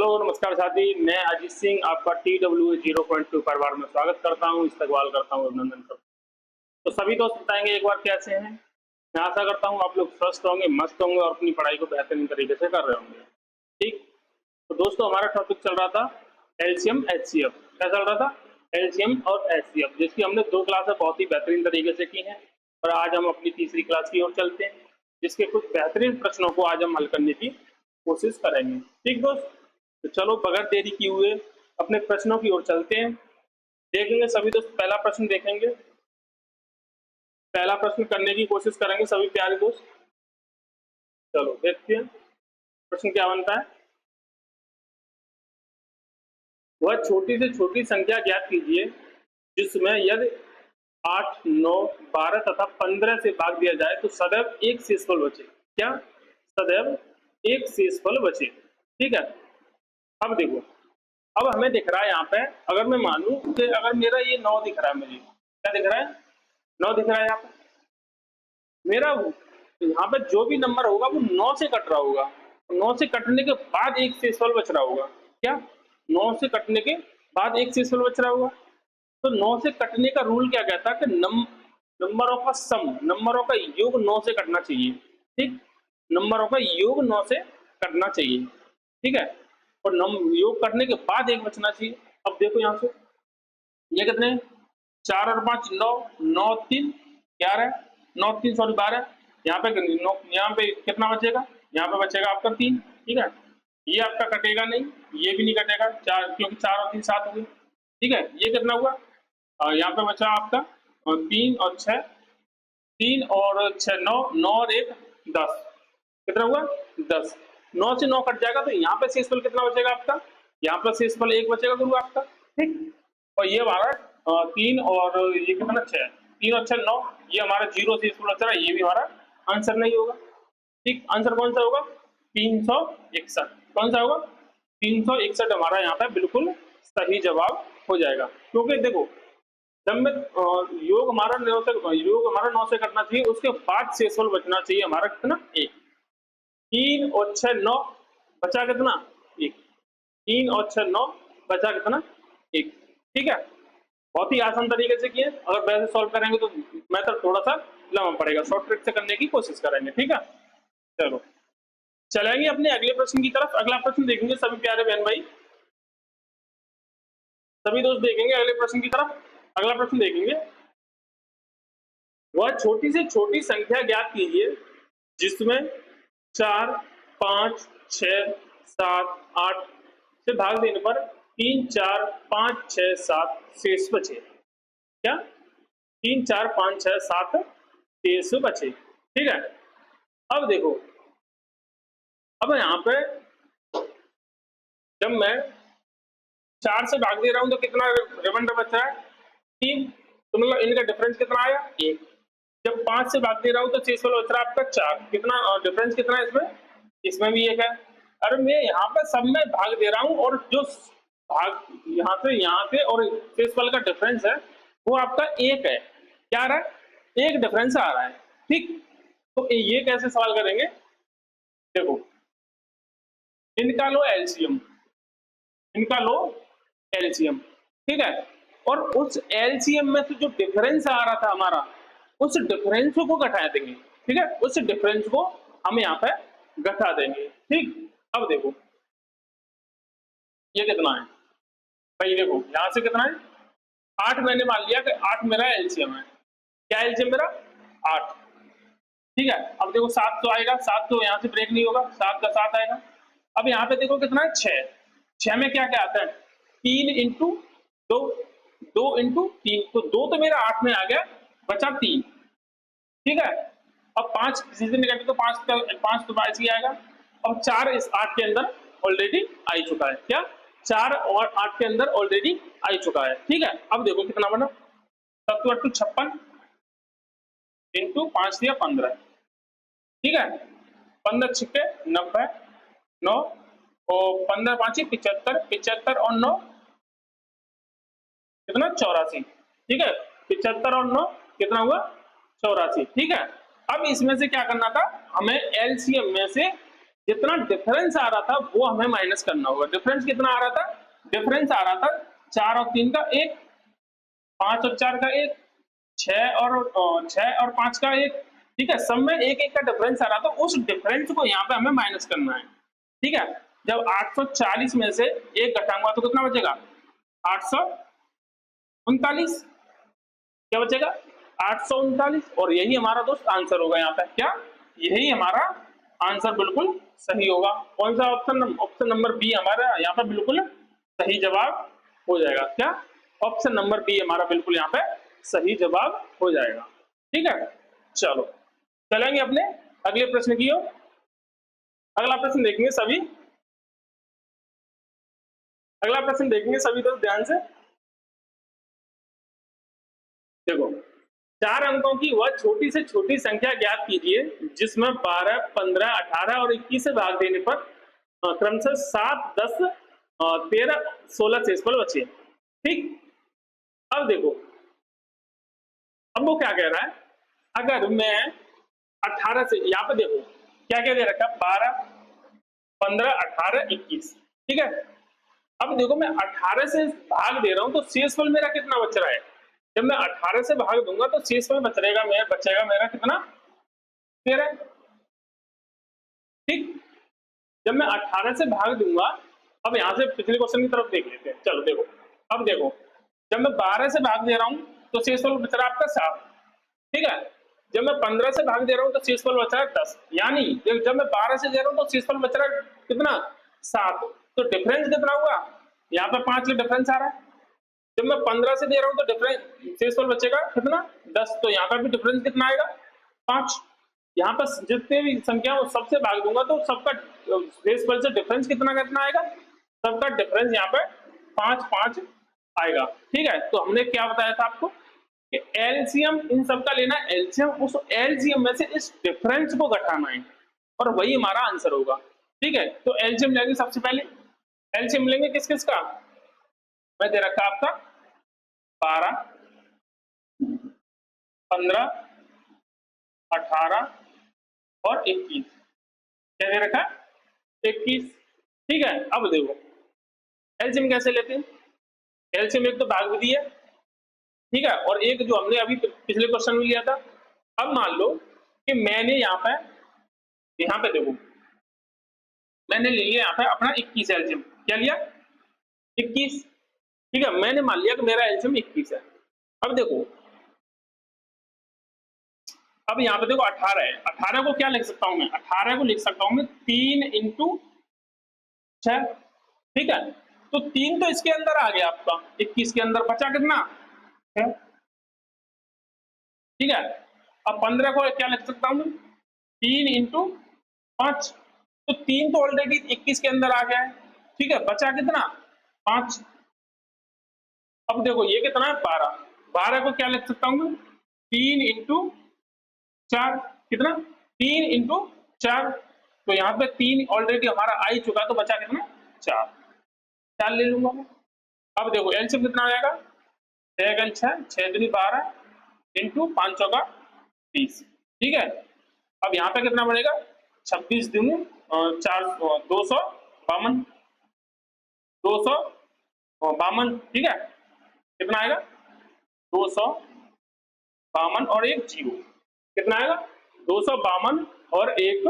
Hello नमस्कार साथी, मैं अजीत सिंह आपका TW0.2 परिवार में स्वागत करता हूं, इस्तकबाल करता हूं, अभिनंदन करता हूं। तो सभी दोस्त बताएंगे एक बार कैसे हैं। मैं आशा करता हूं आप लोग स्वस्थ होंगे, मस्त होंगे और अपनी पढ़ाई को बेहतरीन तरीके से कर रहे होंगे। ठीक। तो दोस्तों हमारा टॉपिक चल रहा था एलसीएम एचसीएफ। क्या चल रहा था? एलसीएम और एचसीएफ, जिसकी हमने 2 क्लासें बहुत ही बेहतरीन तरीके से की हैं। और आज हम अपनी तीसरी क्लास की ओर चलते हैं, जिसके कुछ बेहतरीन प्रश्नों को आज हम हल करने की कोशिश करेंगे। ठीक दोस्त, तो चलो बगैर देरी किए हुए अपने प्रश्नों की ओर चलते हैं। देखेंगे सभी दोस्त, पहला प्रश्न देखेंगे। पहला प्रश्न करने की कोशिश करेंगे सभी प्यारे दोस्त। चलो देखते हैं प्रश्न क्या बनता है। वह छोटी से छोटी संख्या ज्ञात कीजिए जिसमें यदि 8, 9, 12 तथा 15 से भाग दिया जाए तो सदैव एक शेषफल बचे। क्या? सदैव एक शेषफल बचे। ठीक है। अब देखो, अब हमें दिख रहा है यहाँ पे, अगर मैं मानूं कि अगर मेरा ये 9 दिख रहा है, मुझे क्या दिख रहा है? 9 दिख रहा है यहाँ पे। मेरा यहाँ पे जो भी नंबर होगा वो 9 से कट रहा होगा। 9 से कटने के बाद एक शेषफल बच रहा होगा। क्या? 9 से कटने के बाद एक शेषफल बच रहा होगा। तो 9 से कटने का रूल क्या कहता है कि नंबरों का सम, नंबरों का योग 9 से कटना चाहिए। ठीक, नंबरों का योग 9 से कटना चाहिए। ठीक है। और योग करने के बाद एक बचना चाहिए। अब देखो यहाँ से ये कितने हैं? 4 और 5 9, 9 3 11, 9 3 सॉरी 12। यहाँ पे यहाँ पे कितना बचेगा? यहाँ पे बचेगा आपका 3। ठीक है। ये आपका कटेगा नहीं, ये भी नहीं कटेगा, 4 क्योंकि 4 और 3 7 हुए। ठीक है। ये कितना हुआ? यहाँ पे बचा आपका 3 और 6, 3 और 6 9, 9 और 1 10। कितना हुआ? 10। 9 से 9 कट जाएगा तो यहाँ पे शेषफल कितना बचेगा आपका? यहाँ पर शेषफल 1 बचेगा गुरु आपका। ठीक। और ये हमारा 3 और ये कितना 6, 3 और 6 9, ये हमारा 0 शेषफल बच रहा है, ये भी हमारा आंसर नहीं होगा। ठीक, आंसर कौन सा होगा? 361। कौन सा होगा? 361 हमारा यहाँ पे बिल्कुल सही जवाब हो जाएगा। क्योंकि देखो, जब मैं योग हमारा 9 से कटना चाहिए, उसके बाद शेषफल बचना चाहिए हमारा कितना? 1। 3 और 6 9, बचा कितना? 1। 3 और 6 9, बचा कितना? 1। ठीक है। बहुत ही आसान तरीके से किए। अगर वैसे सॉल्व करेंगे तो मेथड थोड़ा सा लंबा पड़ेगा, शॉर्ट ट्रिक से करने की कोशिश करेंगे। ठीक है। चलो चलेंगे अपने अगले प्रश्न की तरफ। अगला प्रश्न देखेंगे सभी प्यारे बहन भाई, सभी दोस्त देखेंगे अगले प्रश्न की तरफ। अगला प्रश्न देखेंगे, वह छोटी से छोटी संख्या ज्ञात कीजिए जिसमें 4, 5, 6, 7, 8 से भाग देने पर 3, 4, 5, 6, 7 शेष बचे। क्या? 3, 4, 5, 6, 7 शेष बचे। ठीक है। अब देखो, अब यहाँ पे जब मैं 4 से भाग दे रहा हूं तो कितना रिमाइंडर बच रहा है? 3। तो मतलब इनका डिफरेंस कितना आया? 1। जब 5 से भाग दे रहा हूं तो शेषफल बच रहा है आपका 4। कितना डिफरेंस कितना है इसमें? इसमें भी 1 है। अरे मैं यहाँ पे सब में भाग दे रहा हूँ और जो भाग यहाँ से और शेषफल का डिफरेंस है वो आपका 1 है। क्या आ रहा है? 1 डिफरेंस आ रहा है। ठीक। तो ये कैसे सवाल करेंगे? देखो, इनका लो एलसीएम, इनका लो एलसीएम। ठीक है। और उस एलसीएम में से जो डिफरेंस आ रहा था हमारा, उस डिफरेंस को घटा देंगे। ठीक है। उस डिफरेंस को हम यहाँ पे घटा देंगे। ठीक। अब देखो ये कितना है भाई? देखो यहाँ से कितना है? 8 मैंने मान लिया कि 8 मेरा एलसीएम है। क्या एलसीएम मेरा? 8। ठीक है। अब देखो 7 तो आएगा, 7 तो यहाँ से ब्रेक नहीं होगा, 7 का 7 आएगा। अब यहाँ पे देखो कितना है? 6। 6 में क्या क्या आता है? 3 इंटू 2, 2 इंटू 3, तो 2 तो मेरा 8 में आ गया, बचा 3। ठीक है। अब 5 किसी से निकाले तो 5 तो 22 ही आएगा। अब 4 इस 8 के अंदर ऑलरेडी आ ही चुका है। क्या? 4 और 8 के अंदर ऑलरेडी आ ही चुका है। ठीक है। अब देखो कितना बना? 7 8 56 इंटू 5 दिया 15। ठीक है। 15 छिक्के 90, 9 और 15 5 75, 75 और 9 कितना? 84। ठीक है। 75 और 9 कितना हुआ? 84। ठीक है। अब इसमें से क्या करना था हमें? एलसीएम में से जितना डिफरेंस आ रहा था वो हमें माइनस करना होगा। डिफरेंस कितना आ रहा था? डिफरेंस आ रहा था 4 और 3 का 1, 5 और 4 का 1, 6 और 5 का 1। ठीक है, सब में एक एक का डिफरेंस आ रहा था, उस डिफरेंस को यहाँ पे हमें माइनस करना है। ठीक है, जब 840 में से 1 घटाऊंगा तो कितना बचेगा? 839। क्या बचेगा? 839। और यही हमारा दोस्त आंसर होगा यहाँ पे। क्या? यही हमारा आंसर बिल्कुल सही होगा। कौन सा ऑप्शन? ऑप्शन नंबर बी हमारा यहाँ पे बिल्कुल सही जवाब हो जाएगा। क्या? ऑप्शन नंबर बी हमारा बिल्कुल यहाँ पे सही जवाब हो जाएगा। ठीक है, चलो चलेंगे अपने अगले प्रश्न की ओर। अगला प्रश्न देखेंगे सभी। अगला प्रश्न देखेंगे सभी दोस्त ध्यान से। देखो, 4 अंकों की वह छोटी से छोटी संख्या ज्ञात कीजिए जिसमें 12, 15, 18 और 21 से भाग देने पर क्रमशः 7, 10, 13, 16 शेषफल बचे। ठीक, अब देखो, अब वो क्या कह रहा है? अगर मैं 18 से, यहाँ पे देखो क्या क्या दे रखा है? 12, 15, 18, 21। ठीक है, अब देखो मैं 18 से भाग दे रहा हूं तो शेषफल मेरा कितना बच रहा है? जब मैं 18 से भाग दूंगा तो शेषफल बचेगा मेरा कितना? 13। ठीक, जब मैं 18 से भाग दूंगा, अब यहां से पिछले क्वेश्चन की तरफ देख लेते हैं। चलो देखो, अब देखो, जब मैं 12 से भाग दे रहा हूं तो शेषफल बच रहा है आपका 7। ठीक है, जब मैं 15 से भाग दे रहा हूं तो शेषफल बच रहा है 10। यानी जब मैं 12 से दे रहा हूं तो शेषफल बच रहा है कितना? 7। तो डिफरेंस कितना हुआ? यहाँ पे 5 का डिफरेंस आ रहा है। जब मैं 15 से दे रहा हूं तो डिफरेंस शेषफल बचेगा कितना? 10। तो यहाँ पर भी डिफरेंस कितना आएगा? 5। यहाँ पर जितने भी संख्या सबसे भाग दूंगा तो सबका शेषफल से डिफरेंस कितना कितना आएगा? सबका डिफरेंस यहाँ पे 5 5 आएगा। ठीक है, तो हमने क्या बताया था आपको कि एलसीएम इन सबका लेना है, एलसीएम उस एलसीएम में से इस डिफरेंस को घटाना है और वही हमारा आंसर होगा। ठीक है, तो एलसीएम लेंगे सबसे पहले। एलसीएम लेंगे किस किस का? मैं दे रखा आपका 12, 15, 18 और 21। क्या दे रखा? 21। ठीक है, अब देखो एलसीएम कैसे लेते हैं। एलसीएम एक तो भाग विधि है, ठीक है, और एक जो हमने अभी पिछले क्वेश्चन में लिया था। अब मान लो कि मैंने यहाँ पे देखो, मैंने ले लिया यहाँ पे अपना 21 एलसीएम। क्या लिया? 21। ठीक है, मैंने मान लिया कि मेरा एलसीएम 21 है। अब देखो, अब यहाँ पे देखो 18 है। 18 को क्या लिख सकता हूं मैं? 18 को लिख सकता हूं मैं 3 इंटू 6। ठीक है, तो 3 तो इसके अंदर आ गया आपका, 21 के अंदर बचा कितना? 6। ठीक है, अब 15 को क्या लिख सकता हूं? 3 इंटू 5। तो 3 तो ऑलरेडी 21 के अंदर आ गया है। ठीक है, बचा कितना? 5। अब देखो ये कितना है? 12। 12 को क्या लिख सकता हूं? 3 इंटू 4। कितना? 3 इंटू 4। तो यहाँ पे 3 ऑलरेडी हमारा आ ही चुका, तो बचा कितना? 4। 4 ले लूंगा मैं। अब देखो एलसीएम कितना आ जाएगा? 6 गल 6, 6 दूनी 12 इंटू 5 चौका 30। ठीक है, अब यहाँ पे कितना बनेगा? 26 दूनी 4, 252। 252। ठीक है, कितना आएगा? 252 और एक जीरो। कितना आएगा? 252 और एक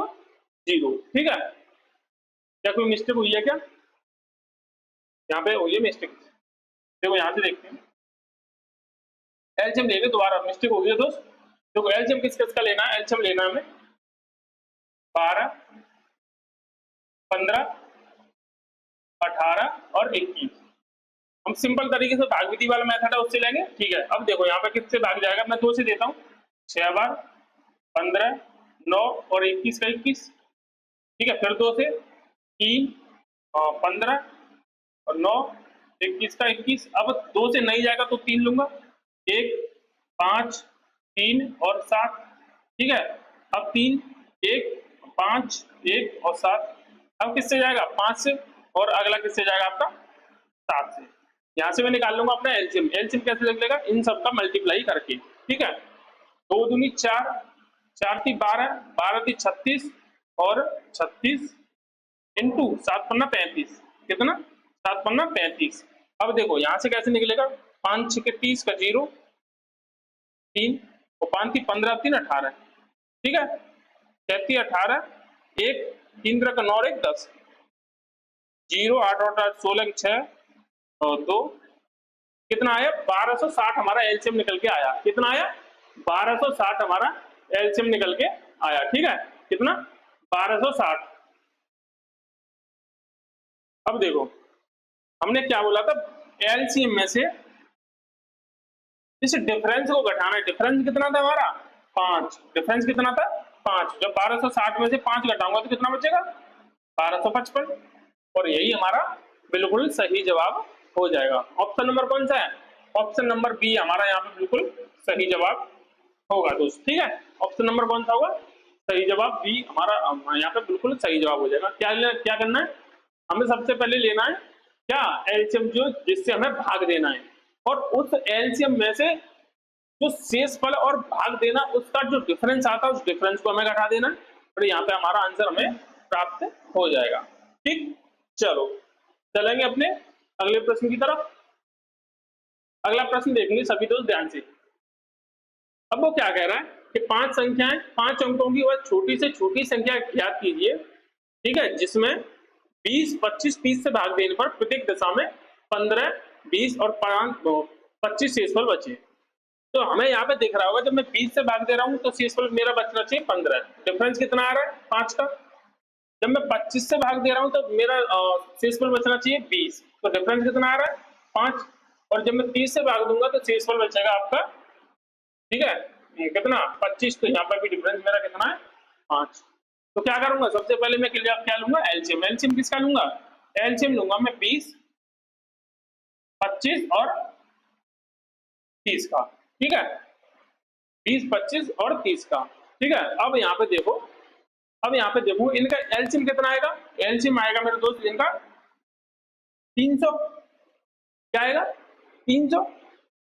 जीरो। ठीक है, क्या कोई मिस्टेक हुई है क्या? यहाँ पे हुई है मिस्टेक। देखो यहाँ से देखते हैं, एलसीएम लेंगे, दोबारा मिस्टेक हो गई है दोस्त। देखो एलसीएम किस किस का लेना है? एलसीएम लेना है हमें 12, 15, 18 और 21। हम सिंपल तरीके से भाग विधि वाला मेथड है उससे लेंगे। ठीक है, अब देखो यहाँ पे किससे भाग जाएगा? मैं 2 से देता हूँ। 6 बार 15, 9 और 21 का 21। ठीक है, फिर 2 से 3, 15 और 9, 21 का 21। अब 2 से नहीं जाएगा तो 3 लूंगा। 1, 5, 3 और 7। ठीक है, अब 3, 1, 5, 1 और 7। अब किससे जाएगा? 5 से, और अगला किससे जाएगा आपका? 7 से। यहां से मैं निकाल लूंगा अपना एलसीएम। एलसीएम कैसे लग लेगा? इन सबका मल्टीप्लाई करके। ठीक है, 2 दूनी 4, 4 × 3 = 12, 12 × 3 = 36 और 36 इंटू 7 पन्ना 35, कितना 7 पन्ना 35। अब देखो यहाँ से कैसे निकलेगा, 5 6 के 30 का 0 3 और 5 की 15 3 18, ठीक है 33 18 1 3 का 9 1 10 0 8 8 8 16 की 6 और 2 कितना आया 1260 हमारा एलसीएम निकल के आया, कितना आया 1260 हमारा एलसीएम निकल के आया, ठीक है कितना 1260। अब देखो हमने क्या बोला था, एलसीएम में से इस डिफरेंस को घटाना है, डिफरेंस कितना था हमारा 5, डिफरेंस कितना था 5, जब 1260 में से 5 घटाऊंगा तो कितना बचेगा 1255, और यही हमारा बिल्कुल सही जवाब हो जाएगा। ऑप्शन नंबर कौन सा है, ऑप्शन नंबर बी हमारा यहाँ पे बिल्कुल सही जवाब होगा दोस्त, ठीक है ऑप्शन नंबर कौन सा होगा, सही जवाब बी हमारा यहाँ पे बिल्कुल सही जवाब हो जाएगा। क्या करना है, हमें सबसे पहले लेना है क्या एलसीएम, जो जिससे हमें भाग देना है, और उस एलसीएम में से जो शेषफल और भाग देना उसका जो डिफरेंस आता है उस डिफरेंस को हमें घटा देना है, और यहाँ पे हमारा आंसर हमें प्राप्त हो जाएगा। ठीक, चलो चलेंगे अपने अगले प्रश्न की तरफ। अगला प्रश्न देखेंगे सभी दोस्त ध्यान से। अब वो क्या कह रहा है कि 5 संख्याएं 5 अंकों की वह छोटी से छोटी संख्या ज्ञात कीजिए, ठीक है, जिसमें 20 25 30 से भाग देने पर प्रत्येक दशा में 15 20 और 25 शेषफल बचे। तो हमें यहाँ पे दिख रहा होगा जब मैं 20 से भाग दे रहा हूँ तो शेषफल मेरा बचना चाहिए 15, डिफरेंस कितना आ रहा है 5 का। जब मैं 25 से भाग दे रहा हूँ तो मेरा शेषफल बचना चाहिए 20, तो डिफरेंस कितना आ रहा है 5, और जब मैं 30 से भाग दूंगा तो शेषफल बचेगा आपका, ठीक है कितना 25, तो यहाँ पर भी डिफरेंस मेरा कितना है 5। तो क्या करूंगा, सबसे पहले मैं क्या लूंगा एलसीएम, एलसीएम किसका लूंगा, एलसीएम लूंगा मैं 20 25 और 30 का, ठीक है 20 25 और 30 का, ठीक है। अब यहाँ पे देखो, अब यहाँ पे देखो इनका एलसीएम कितना आएगा, एलसीएम आएगा मेरे दोस्त इनका 300, क्या आएगा 300,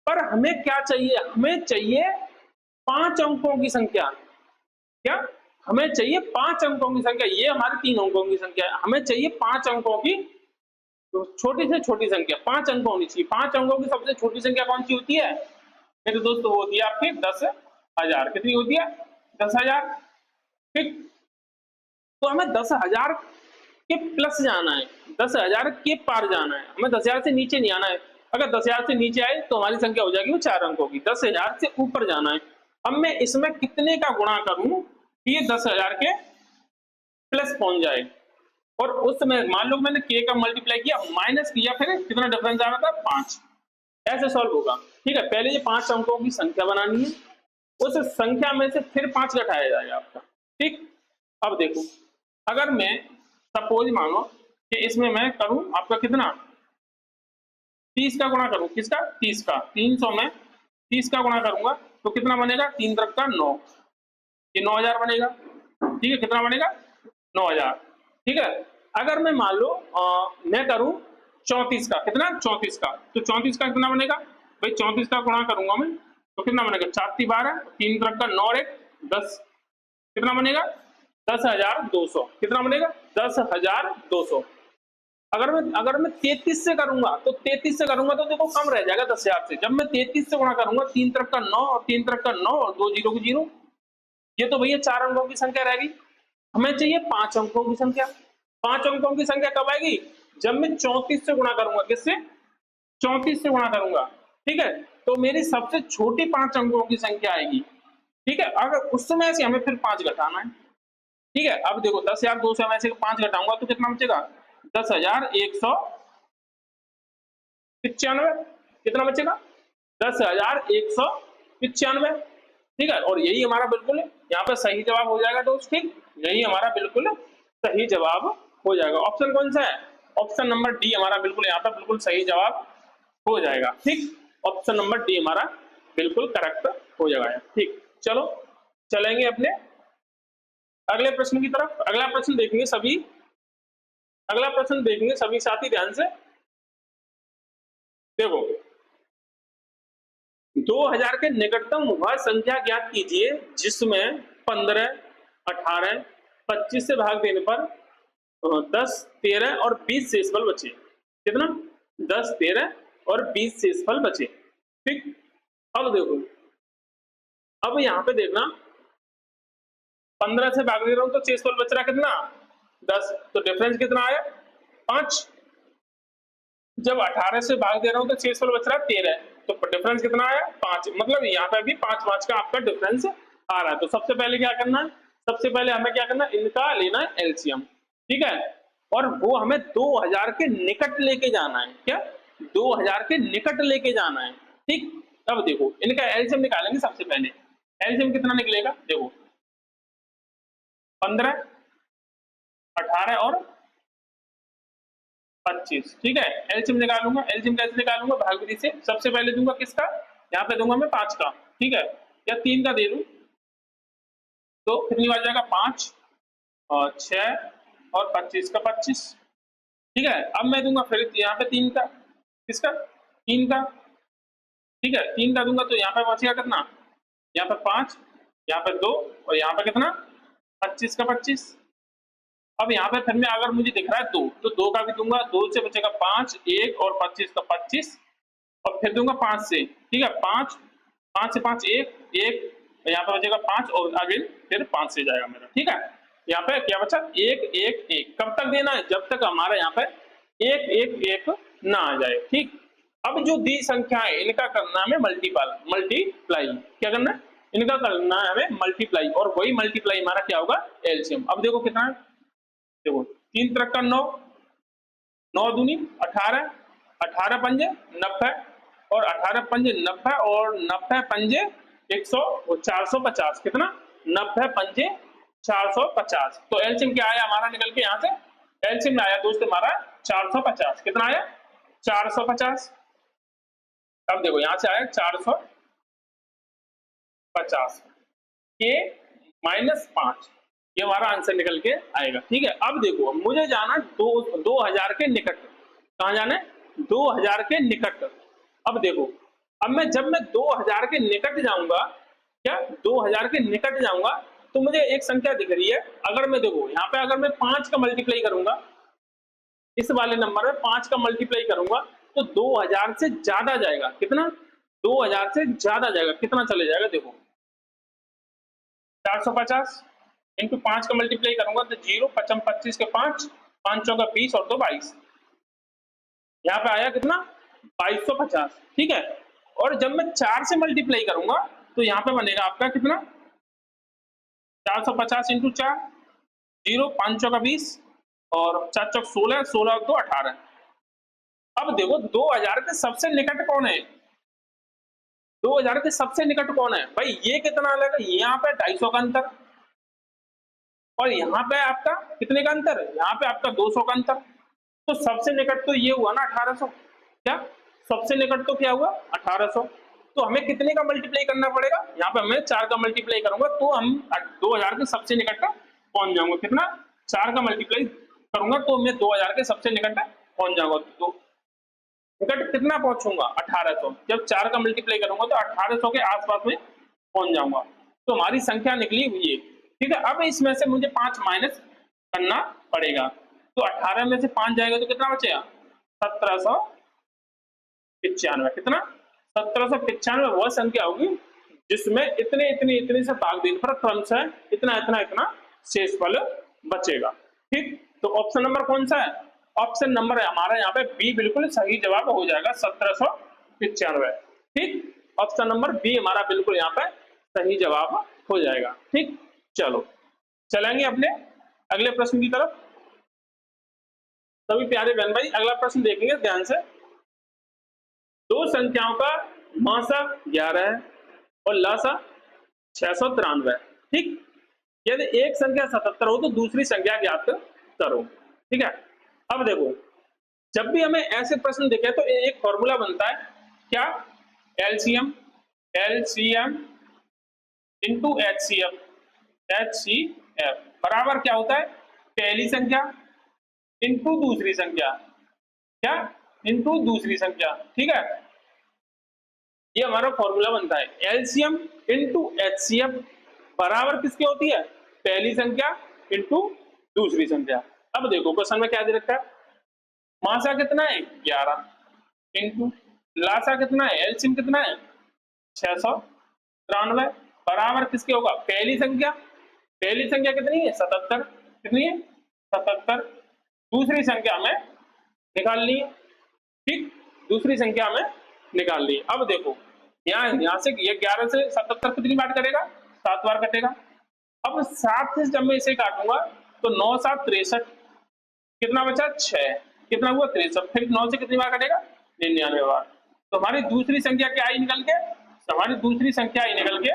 पर हमें क्या चाहिए, हमें चाहिए 5 अंकों की संख्या, क्या हमें चाहिए 5 अंकों की संख्या, ये हमारी 3 अंकों की संख्या है, हमें चाहिए 5 अंकों की तो छोटी से छोटी संख्या 5 अंक होनी चाहिए। 5 अंकों की सबसे छोटी संख्या कौन सी होती है मेरे दोस्तों, वो होती है आपकी 10,000, कितनी होती है 10,000, ठीक। तो हमें 10,000 के प्लस जाना है, 10,000 के पार जाना है, हमें 10,000 से नीचे नहीं आना है। अगर 10,000 से नीचे आए तो हमारी संख्या हो जाएगी वो 4 अंकों की, 10,000 से ऊपर जाना है। अब मैं इसमें कितने का गुणा करूं कि ये 10,000 के प्लस पहुंच जाए, और उस समय मान लो मैंने k का मल्टीप्लाई किया माइनस किया, फिर कितना डिफरेंस आ रहा था 5, ऐसे सॉल्व होगा, ठीक है। पहले ये 5 अंकों की संख्या बनानी है, उस संख्या में से फिर 5 घटाया जाएगा आपका, ठीक। अब देखो अगर मैं सपोज मानो कि इसमें मैं करूं आपका कितना 30 का गुणा करूं, किसका 30 का, 300 में 30 का गुणा करूंगा तो कितना बनेगा 3 3 का 9, ये 9,000 बनेगा, ठीक है कितना बनेगा 9,000, ठीक है। अगर मैं मान लो मैं करूं 34 का, कितना 34 का, तो 34 का कितना बनेगा भाई, 34 का गुणा करूंगा मैं तो कितना बनेगा 4 3 12, 3 3 का 9 1 10, कितना बनेगा 10,200, कितना बनेगा 10,200। अगर मैं 33 से करूंगा तो 33 से करूंगा तो देखो कम रह जाएगा 10,000 से। जब मैं 33 से गुणा करूंगा 3 3 का 9 और 3 3 का 9 और 2 0 की 0, ये तो भैया 4 अंकों की संख्या रहेगी। हमें चाहिए 5 अंकों की संख्या। 5 अंकों की संख्या कब आएगी, जब मैं 34 से गुणा करूंगा, किससे 34 से गुणा करूंगा, ठीक है। तो मेरी सबसे छोटी 5 अंकों की संख्या आएगी, ठीक है। अगर उस समय से हमें फिर 5 घटाना है, ठीक है। अब देखो 10,200 में से 5 घटाऊंगा तो कितना बचेगा 10,195, कितना बचेगा 10,195, ठीक है। और यही हमारा बिल्कुल यहाँ पे सही जवाब हो जाएगा दोस्त, ठीक, यही हमारा बिल्कुल सही जवाब हो जाएगा। ऑप्शन कौन सा है, ऑप्शन नंबर डी हमारा बिल्कुल यहाँ पे बिल्कुल सही जवाब हो जाएगा, ठीक। ऑप्शन नंबर डी हमारा बिल्कुल करेक्ट हो जाएगा, ठीक। चलो चलेंगे अपने अगले प्रश्न की तरफ। अगला प्रश्न देखेंगे सभी, अगला प्रश्न देखेंगे सभी साथी ध्यान से देखो। 2000 के निकटतम वह संख्या ज्ञात कीजिए जिसमें 15 18 25 से भाग देने पर 10, 13 और 20 शेषफल बचे। कितना? 10, 13 और 20 शेषफल बचे। ठीक, अब देखो, अब यहाँ पे देखना 15 से भाग दे रहा हूं तो शेषफल बच रहा कितना? 10, तो डिफरेंस कितना आया? 5। जब 18 से भाग दे रहा हूं तो शेषफल बच रहा 13, तो डिफरेंस कितना आया? 5। मतलब यहाँ पे भी 5 का आपका डिफरेंस आ रहा है। तो सबसे पहले क्या करना है? सबसे पहले हमें क्या करना है? इनका लेना है एलसीएम, ठीक है, और वो हमें 2000 के निकट लेके जाना है। क्या? 2000 के निकट लेके जाना है। ठीक, अब देखो इनका एलसीएम निकालेंगे। सबसे पहले एलसीएम कितना निकलेगा? देखो 15, 18 और 25, ठीक है। एलसीएम निकालूंगा। एलसीएम कैसे निकालूंगा? भाग विधि से। सबसे पहले दूंगा किसका? यहाँ पे दूंगा मैं 5 का, ठीक है, या 3 का दे दूं तो कितनी बार जाएगा? 5 और 6 और 25 का 25, ठीक है। अब मैं दूंगा फिर यहाँ पे 3 का, किसका? 3 का, ठीक है, 3 का दूंगा तो यहाँ पे बचेगा कितना? यहाँ पे 5, यहाँ पे 2 और यहाँ पे कितना? 25 का 25। अब यहाँ पे फिर में अगर मुझे दिख रहा है 2, तो 2 का भी दूंगा। 2 से बचेगा 5, 1 और 25 का 25, और फिर दूंगा 5 से, ठीक है, 5, 5 से 5 1, 1, यहाँ पे बचेगा 5 और आगे फिर 5 से जाएगा मेरा, ठीक है। यहाँ पे क्या बचा? 1 1 1। कब तक देना है? जब तक हमारा यहाँ पे 1 1 1 ना आ जाए, ठीक। अब जो दी संख्या है इनका करना है मल्टीप्लाई। क्या करना है? इनका करना है हमें मल्टीप्लाई, और वही मल्टीप्लाई हमारा क्या होगा? एलसीएम। अब देखो कितना है? देखो 3 त्रिक का 9, 9 दूनी 18, 18 पंजे 90 और 18 पंजे 90 और 90 पंजे 100 और 450। कितना? 90 पंजे 450। तो एलसीएम क्या आया हमारा निकल के? यहाँ से एलसीएम आया दोस्त हमारा 450। कितना आया? 450। अब देखो यहाँ से आया 450 के -5, ये हमारा आंसर निकल के आएगा, ठीक है। अब देखो मुझे जाना 2000 के निकट। कहाँ जाना है? 2000 के निकट। अब देखो, अब जब मैं 2000 के निकट जाऊंगा, क्या 2000 के निकट जाऊंगा तो मुझे एक संख्या दिख रही है। अगर मैं देखो यहाँ पे अगर मैं 5 का मल्टीप्लाई करूंगा, इस वाले नंबर में 5 का मल्टीप्लाई करूंगा तो 2000 से ज्यादा जाएगा। कितना? 2000 से ज्यादा जाएगा। कितना चले जाएगा? देखो 450 इंटू 5 का मल्टीप्लाई करूंगा तो 0, 55 25 के 5, 5 चौका 20 और 2 22। यहाँ पे आया कितना? 2250, ठीक है। और जब मैं 4 से मल्टीप्लाई करूंगा तो यहाँ पे बनेगा आपका कितना? 450 इंटू 4, 0, 5 चौका 20 और 4 चौक 16, 16 और 2 18। अब देखो 2000 के सबसे निकट कौन है? 2000 के सबसे निकट कौन है भाई? ये कितना लगेगा? यहाँ पे 250 का अंतर, और यहाँ पे आपका कितने का अंतर? यहाँ पे आपका 200 का अंतर। तो सबसे निकट तो ये हुआ ना 1800। क्या सबसे निकट तो क्या हुआ? 1800। तो हमें कितने का मल्टीप्लाई करना पड़ेगा? यहाँ पे मैं 4 का मल्टीप्लाई करूंगा तो हम 2000 के सबसे निकट पहुंच जाऊंगा। कितना? 4 का मल्टीप्लाई करूंगा तो मैं 2000 के सबसे निकट पहुंच जाऊंगा। तो निकट कितना पहुंचूंगा? 1800। जब 4 का मल्टीप्लाई करूंगा तो 1800 के आसपास में पहुंच जाऊंगा। तो हमारी संख्या निकली हुई है, ठीक है। अब इसमें से मुझे 5 माइनस करना पड़ेगा, तो 18 में से 5 जाएगा तो कितना बचेगा? 1795। कितना? 1795 वह संख्या होगी जिसमें इतने इतने इतने से भाग देने पर क्रमशः इतना इतना इतना शेषफल बचेगा, ठीक। तो ऑप्शन नंबर कौन सा है? ऑप्शन नंबर है हमारा यहाँ पे बी, बिल्कुल सही जवाब हो जाएगा 1795, ठीक। ऑप्शन नंबर बी हमारा बिल्कुल यहाँ पे सही जवाब हो जाएगा, ठीक। चलो चलेंगे अपने अगले प्रश्न की तरफ। सभी प्यारे बहन भाई अगला प्रश्न देखेंगे ध्यान से। दो संख्याओं का मासा 11 है और लासा 693, ठीक। यदि एक संख्या 77 हो तो दूसरी संख्या ज्ञात करो, ठीक है। अब देखो जब भी हमें ऐसे प्रश्न दिखे तो एक फॉर्मूला बनता है, क्या? एलसीएम इंटू एचसीएफ बराबर क्या होता है? पहली संख्या इंटू दूसरी संख्या, क्या? इंटू दूसरी संख्या, ठीक है। ये हमारा फॉर्मूला बनता है। एलसीएम इंटू एचसीएफ बराबर किसके होती है? पहली संख्या इंटू दूसरी संख्या। अब देखो क्वेश्चन में क्या दे रखा है, मासा कितना है 11 इंटू लासा कितना है, एलसीएम कितना है 693 बराबर किसके होगा, पहली संख्या कितनी है 77, कितनी है 77, दूसरी संख्या में निकालनी है, ठीक, दूसरी संख्या में निकालनी है। अब देखो यहाँ से ये 11 से 77 कितनी बार कटेगा, 7 बार कटेगा। अब 7 से जब मैं इसे काटूंगा तो 9 7 63, कितना बचा 6, कितना हुआ 63, फिर 9 से कितनी बार कटेगा 99 बार। तो हमारी दूसरी संख्या क्या आई निकल के, हमारी दूसरी संख्या आई निकल के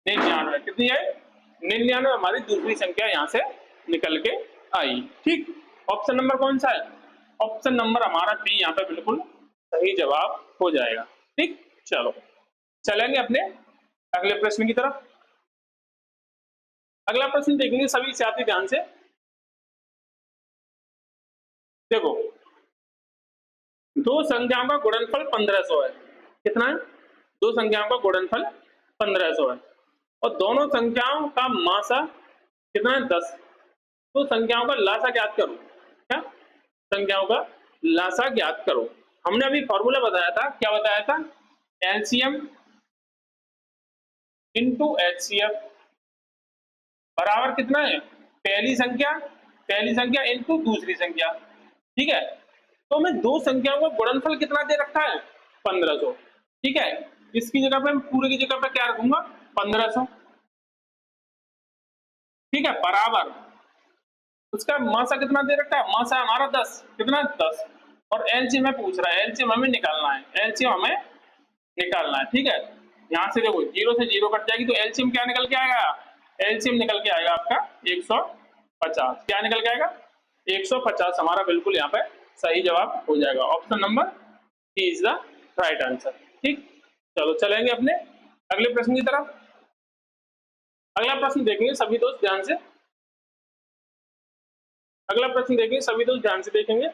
99, कितनी आई 99, हमारी दूसरी संख्या यहाँ से निकल के आई। ठीक, ऑप्शन नंबर कौन सा है, ऑप्शन नंबर हमारा बी यहाँ पे बिल्कुल सही जवाब हो जाएगा। ठीक, चलो चलेंगे अपने अगले प्रश्न की तरफ। अगला प्रश्न देखेंगे सभी साथी ध्यान से। देखो दो संख्याओं का गुणनफल 1500 है, कितना है, दो संख्याओं का गुणनफल 1500 है और दोनों संख्याओं का मासा कितना है 10। तो संख्याओं का लासा ज्ञात करो। क्या, संख्याओं का लासा ज्ञात करो। हमने अभी फॉर्मूला बताया था, क्या बताया था, एलसीएम इंटू एचसीएफ बराबर कितना है, पहली संख्या इंटू दूसरी संख्या। ठीक है, तो हमें दो संख्याओं का गुणनफल कितना दे रखा है 1500। ठीक है, इसकी जगह पे पूरे की जगह पे क्या रखूंगा 1500। ठीक है, बराबर उसका मासा कितना दे रखा है, मासा हमारा 10, कितना 10 और एलसीएम में पूछ रहा है, एलसीएम हमें निकालना है, एलसीएम हमें निकालना है। ठीक है, यहाँ से देखो 0 से 0 कट जाएगी तो एलसीएम क्या निकल के आएगा, एलसीएम निकल के आएगा आपका 150। क्या निकल के आएगा 150, हमारा बिल्कुल यहाँ पे सही जवाब हो जाएगा। Option number C is the right answer. ठीक, चलो चलेंगे अपने अगले प्रश्न की तरफ। अगला प्रश्न देखेंगे सभी दोस्त ध्यान से, अगला प्रश्न देखेंगे सभी दोस्त ध्यान से देखेंगे।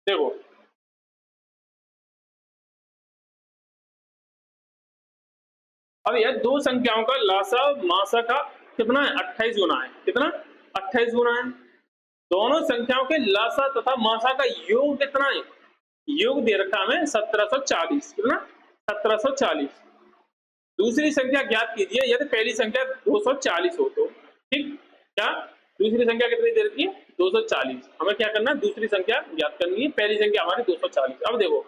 देखो अब यह दो संख्याओं का लासा मासा का कितना है 28 गुना है, कितना 28 गुना है। दोनों संख्याओं के लासा तथा मासा का योग कितना है, योग दे रखा हमें 1740, कितना 1740। दूसरी संख्या ज्ञात कीजिए यदि पहली संख्या 240 हो तो। ठीक, क्या दूसरी संख्या कितनी दे रखी है 240, हमें क्या करना है दूसरी संख्या ज्ञात करनी है, पहली संख्या हमारी 240। अब देखो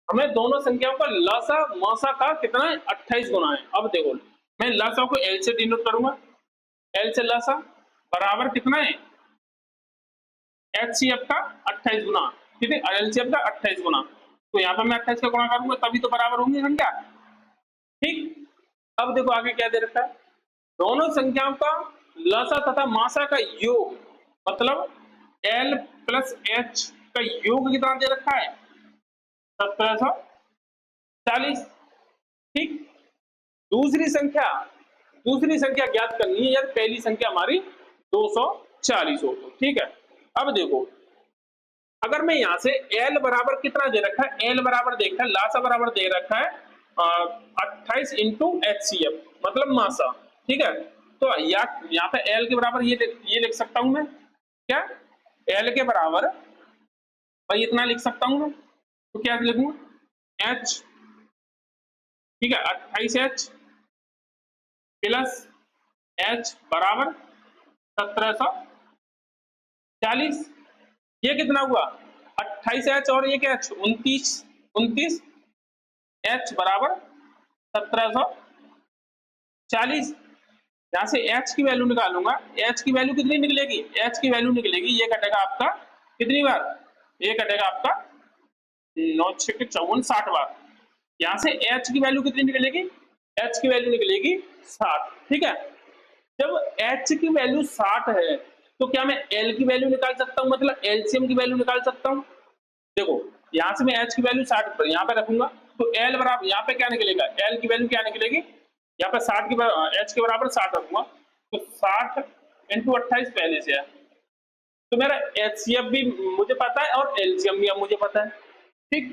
हमें दोनों संख्याओं का लासा मासा का कितना है 28 गुना है। अब देखो मैं लासा को एल से डिनोट करूंगा, एल से लासा बराबर कितना है एचसीएफ का 28 गुना, ठीक है, एलसीएफ का 28 गुना। तो यहाँ पर मैं 28 का गुणा करूंगा तभी तो बराबर होंगे संख्या। ठीक, अब देखो आगे क्या दे रखा है, दोनों संख्याओं का लासा तथा मासा का योग, मतलब एल प्लस एच का योग कितना दे रखा है 1740। ठीक, दूसरी संख्या ज्ञात करनी है यदि पहली संख्या हमारी 240 हो तो। ठीक है, अब देखो अगर मैं यहां से L बराबर कितना दे रखा है, L बराबर देखा है लासा बराबर दे रखा है 28 इंटू एचसीएफ मतलब मासा। ठीक है, तो यहाँ पे L के बराबर ये लिख सकता हूं मैं, क्या L के बराबर भाई इतना लिख सकता हूं मैं, तो क्या लिखूंगा H, ठीक है 28H प्लस H बराबर 1740। ये कितना हुआ 28H और ये क्या 29 H बराबर 1740। यहां से H की वैल्यू निकालूंगा, H की वैल्यू कितनी निकलेगी, H की वैल्यू निकलेगी ये कटेगा आपका कितनी बार, ये कटेगा आपका 9 6 54 60 बार। यहां से H की वैल्यू कितनी निकलेगी, H की वैल्यू निकलेगी 60। ठीक है, जब H की वैल्यू 60 है तो क्या मैं L की वैल्यू निकाल सकता हूं, मतलब एलसीएम की वैल्यू निकाल सकता हूं। देखो यहां से मैं H की वैल्यू 60 पर यहां पे रखूंगा तो L बराबर यहां पे क्या निकलेगा, L की वैल्यू क्या निकलेगी, यहाँ पे 60 की H के बराबर 60 रखूंगा तो 60 इंटू 28 पहले से है, तो मेरा एचसीएफ भी मुझे पता है और एलसीएम भी मुझे पता है। ठीक,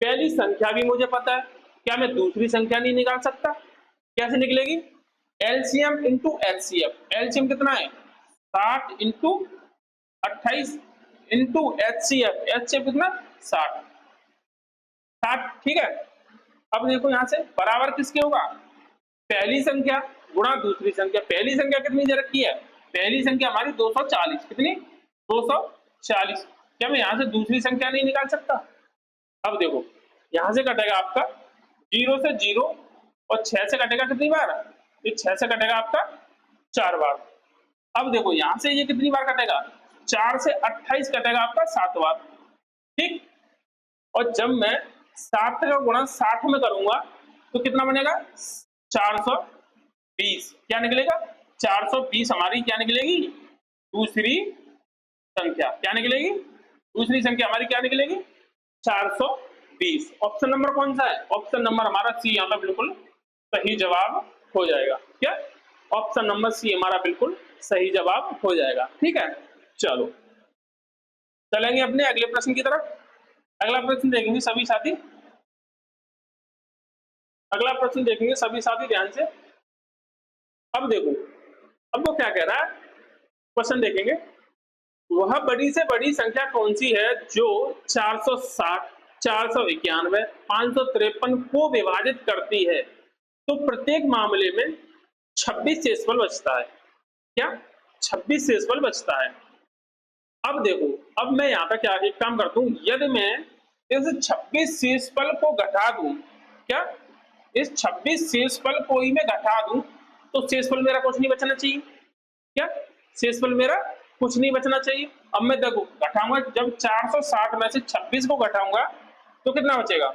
पहली संख्या भी मुझे पता है, क्या मैं दूसरी संख्या नहीं निकाल सकता, कैसे निकलेगी एलसीएम इंटू एचसीएफ। एलसीएम कितना है 60 इंटू 28 इंटू HCF, HCF कितना 60, 60 ठीक है। अब देखो यहाँ से बराबर किसके होगा, पहली संख्या गुणा दूसरी संख्या। पहली संख्या कितनी दे रखी है, पहली संख्या हमारी 240, कितनी 240। क्या मैं यहाँ से दूसरी संख्या नहीं निकाल सकता? अब देखो यहाँ से कटेगा आपका 0 से 0 और 6 से कटेगा कितनी बार, ये 6 से कटेगा आपका 4 बार। अब देखो यहाँ से ये कितनी बार कटेगा, 4 से 28 कटेगा आपका 7 बार, ठीक। और जब मैं 7 का गुणा 60 में करूंगा तो कितना बनेगा 420, क्या निकलेगा 420 हमारी क्या निकलेगी, दूसरी संख्या क्या निकलेगी, दूसरी संख्या हमारी क्या निकलेगी 420। ऑप्शन नंबर कौन सा है, ऑप्शन नंबर हमारा सी यहाँ पे बिल्कुल सही जवाब हो जाएगा। क्या, ऑप्शन नंबर सी हमारा बिल्कुल सही जवाब हो जाएगा, ठीक है। चलो चलेंगे अपने अगले प्रश्न की तरफ। अगला प्रश्न देखेंगे सभी साथी, अगला प्रश्न देखेंगे सभी साथी ध्यान से। अब देखो, अब वो क्या कह रहा है, क्वेश्चन देखेंगे, वह बड़ी से बड़ी संख्या कौन सी है जो 460, 491, 553 को विभाजित करती है तो प्रत्येक मामले में 26 शेषफल बचता है। क्या 26 शेषफल बचता है। अब देखो, अब मैं यहाँ पे क्या एक काम करता हूँ, यदि मैं इस 26 शेषफल को घटा दूं, क्या इस 26 शेषफल को ही मैं घटा दूं तो शेषफल मेरा कुछ नहीं बचना चाहिए। क्या शेषफल मेरा कुछ नहीं बचना चाहिए। अब मैं देखो घटाऊंगा, जब 460 में से 26 को घटाऊंगा तो कितना बचेगा,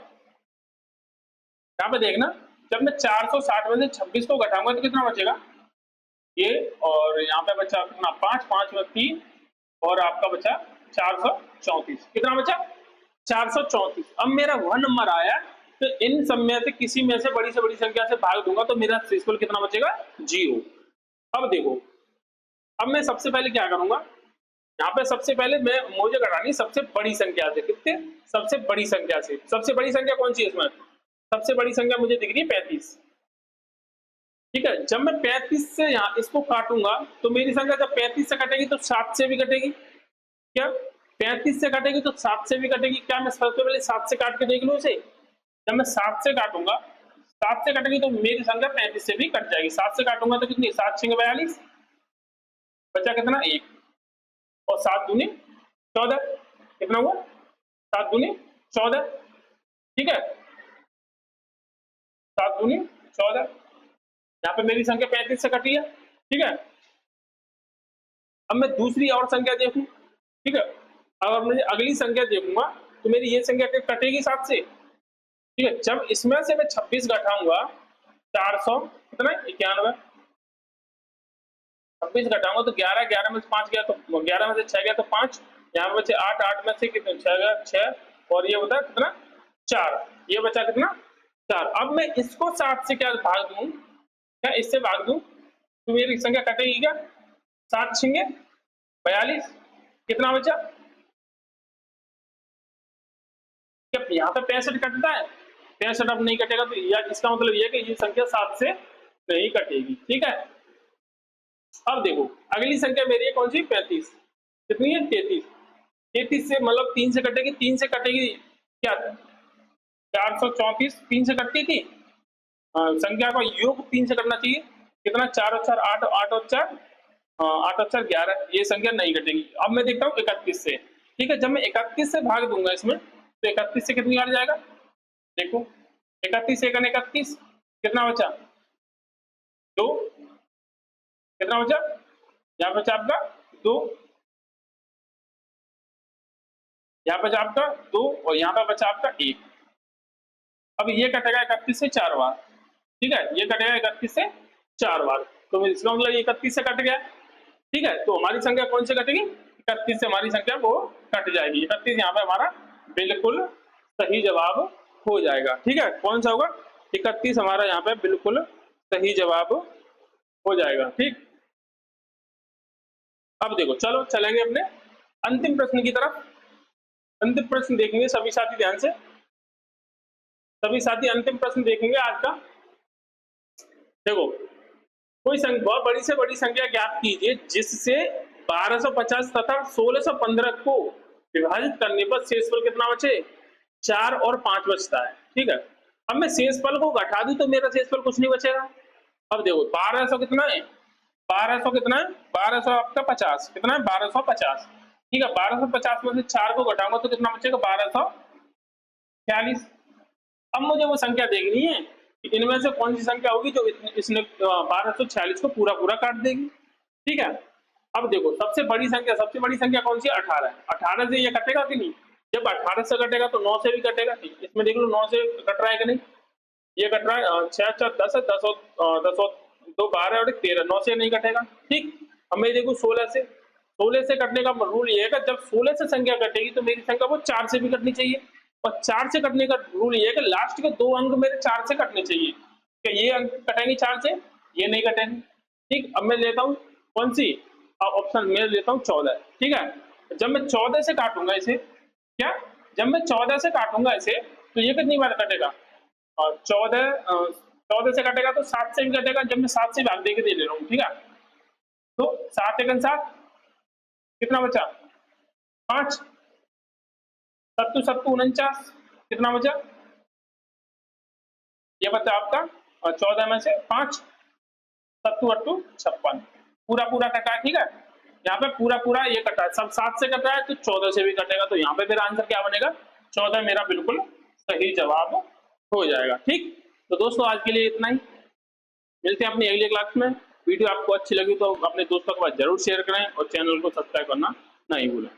यहाँ पे देखना, जब मैं 460 में से 26 को घटाऊंगा तो कितना बचेगा, ये और यहाँ पे बचा कितना 5, 5 में 3 और आपका बचा 434, कितना बचा 434। अब मेरा वह नंबर आया तो इन सब में से किसी में से बड़ी संख्या से भाग दूंगा तो मेरा शेषफल कितना बचेगा 0। अब देखो, अब मैं सबसे पहले क्या करूंगा, यहाँ पे सबसे पहले मैं मुझे घटानी सबसे बड़ी संख्या से, कितने, सबसे बड़ी संख्या से। सबसे बड़ी संख्या कौन सी है इसमें, सबसे बड़ी संख्या मुझे दिख रही है 35, ठीक है। जब मैं 35 से यहाँ इसको काटूंगा तो मेरी संख्या जब 35 से कटेगी तो 7 से भी कटेगी। क्या 35 से कटेगी तो 7 से भी कटेगी। क्या मैं सबसे पहले 7 से काट के देख लूं इसे, जब मैं 7 से काटूंगा, 7 से कटेगी तो मेरी संख्या 35 से भी कट जाएगी। 7 से काटूंगा तो कितनी, 7 6 42, बचा कितना 1 और 7 दूनी 14, कितना हुआ 7 दूनी 14, ठीक है 7 दूनी 14। यहाँ पे मेरी संख्या 35 से कटी है, ठीक है। अब मैं दूसरी और संख्या देखूं, ठीक है, अगर मुझे अगली संख्या देखूंगा तो मेरी ये संख्या कटेगी 7 से, ठीक है। जब इसमें से मैं 26 घटाऊंगा 400 कितना 91, 26 घटाऊंगा तो 11, 11 में से 5 गया तो 11 में से 6 गया तो 5, यहाँ पे बचे 8, 8 में से कितना 6 गया 6 और ये बता कितना 4, ये बचा कितना 4। अब मैं इसको 7 से क्या भाग दूं, क्या इससे भाग दूं तो मेरी संख्या कटेगी क्या, 7 छिंगे 42, कितना बचा, क्या यहाँ पे 65 कटता है, 65 अब नहीं कटेगा तो या इसका मतलब ये है कि ये संख्या 7 से नहीं कटेगी, ठीक है। अब देखो अगली संख्या मेरी है कौन सी 35, कितनी है 33, 33 से मतलब 3 से कटेगी, 3 से कटेगी क्या 434, 3 से कटती थी, संख्या का योग 3 से कटना चाहिए, कितना 4 और 4 8, 8 और 4 8 और 4 11, ये संख्या नहीं कटेगी। अब मैं देखता हूँ 31 से, ठीक है। जब मैं 31 से भाग दूंगा इसमें तो 31 से कितनी बार जाएगा, देखो 31 से 31, कितना बचा 2, कितना बचा, यहाँ बचा आपका 2, यहाँ बचा आपका 2 और यहाँ पर बचा आपका 1। अब ये कटेगा 31 से 4 बार, ठीक है, ये कटेगा 31 से 4 बार, तो इसका मतलब 31 से कट गया, ठीक है। तो हमारी संख्या कौन से कटेगी, 31 से हमारी संख्या वो कट जाएगी। 31 यहाँ पे हमारा बिल्कुल सही जवाब हो जाएगा, ठीक है। कौन सा होगा 31 हमारा यहाँ पे बिल्कुल सही जवाब हो जाएगा, ठीक। अब देखो चलो चलेंगे अपने अंतिम प्रश्न की तरफ। अंतिम प्रश्न देखेंगे सभी साथी ध्यान से, सभी साथी अंतिम प्रश्न देखेंगे आज का। देखो कोई बहुत बड़ी से बड़ी संख्या ज्ञात कीजिए जिससे 1250 तथा 1615 को विभाजित करने पर शेषफल कितना बचे? 4 और 5 बचता है। ठीक है, अब मैं शेषफल को घटा दूं तो मेरा शेषफल कुछ नहीं बचेगा। अब देखो 1200 कितना है? 1200 कितना है? 1200 आपका 50 कितना है? 1250। ठीक है, 1250 में से 4 को घटाऊंगा तो कितना बचेगा? 1246। अब मुझे वो संख्या देखनी है कि इनमें से कौन सी संख्या होगी जो इसने 1246 को पूरा पूरा काट देगी। ठीक है, अब देखो सबसे बड़ी संख्या कौन सी है? 18 है। 18 से ये कटेगा कि नहीं? जब 18 से कटेगा तो 9 से भी कटेगा। ठीक, इसमें देख लो 9 से कट रहा है कि नहीं? ये कट रहा है। 6 4 10 है, 10 और 2 12 और 13, 9 से नहीं कटेगा। ठीक, अब मैं देखू 16 से कटने का रूल ये है कि जब 16 से संख्या कटेगी तो मेरी संख्या वो 4 से भी कटनी चाहिए, और 4 से कटने का रूल ये है कि लास्ट के 2 अंक मेरे 4 से कटने चाहिए। क्या ये अंक कटेंगे 4 से? ये नहीं कटेंगे। ठीक, अब मैं लेता हूँ कौन सी ऑप्शन में लेता हूँ 14। ठीक है, जब मैं 14 से काटूंगा इसे, क्या जब मैं 14 से काटूंगा इसे तो ये कितनी बार कटेगा? और 14 से कटेगा तो 7 से भी कटेगा। जब मैं 7 से भाग दे के दे ले रहा हूँ। ठीक है, तो 7 एकन 7 कितना बचा? 5। 7 7 49 कितना बचा? ये बचा आपका 14 में से 5, 7 8 56 पूरा पूरा कटा है। ठीक है, यहाँ पे पूरा पूरा ये कटा है, सब 7 से कटा है तो 14 से भी कटेगा, तो यहाँ पे मेरा आंसर क्या बनेगा? 14 मेरा बिल्कुल सही जवाब हो जाएगा। ठीक, तो दोस्तों आज के लिए इतना ही, मिलते हैं अपनी अगली क्लास में। वीडियो आपको अच्छी लगी तो अपने दोस्तों के पास जरूर शेयर करें और चैनल को सब्सक्राइब करना नहीं भूलें।